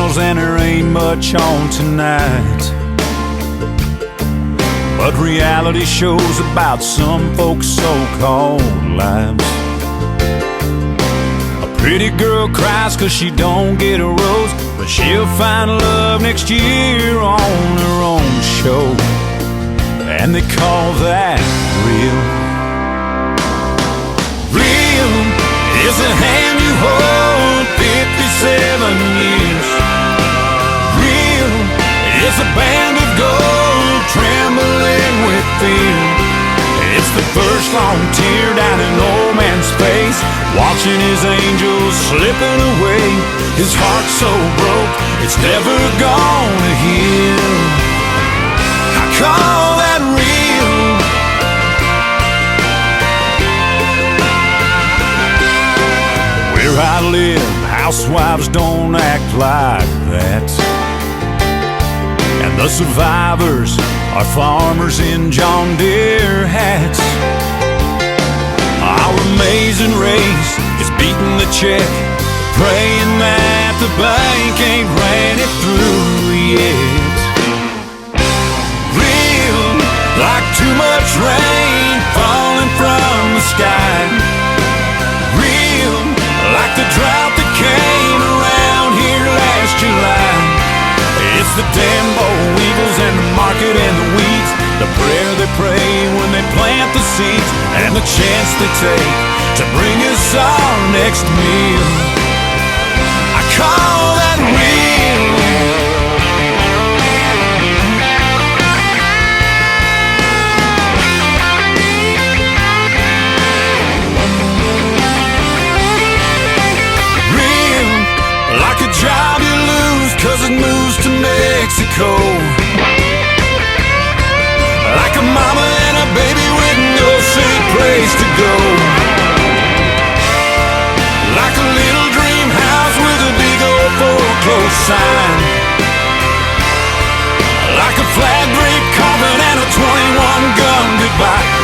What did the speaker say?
smiles and there ain't much on tonight. But reality shows about some folks' so-called lives. A pretty girl cries 'cause she don't get a rose, but she'll find love next year on her own show. And they call that real. Real is the hand you hold 57 years. Real is a band of gold trembling with fear. It's the first long tear down an old man's face, watching his angels slipping away. His heart's so broke, it's never gonna heal. I call that real. Where I live, housewives don't act like that. And the survivors are farmers in John Deere hats. Our amazing race is beating the check, praying that the bank ain't ran it through yet. Real, like too much rain falling from the sky. Real, like the drought that came around here last July. It's the damn boll weevils and the market and the weeds, the prayer they pray when they plant the seeds, and the chance they take to bring us our next meal. I call that real. Real, like a job you lose 'cause it moves to Mexico. Like a mama and a baby with no safe place to go. Like a little dream house with a big old foreclosed sign. Like a flag draped coffin and a 21 gun goodbye.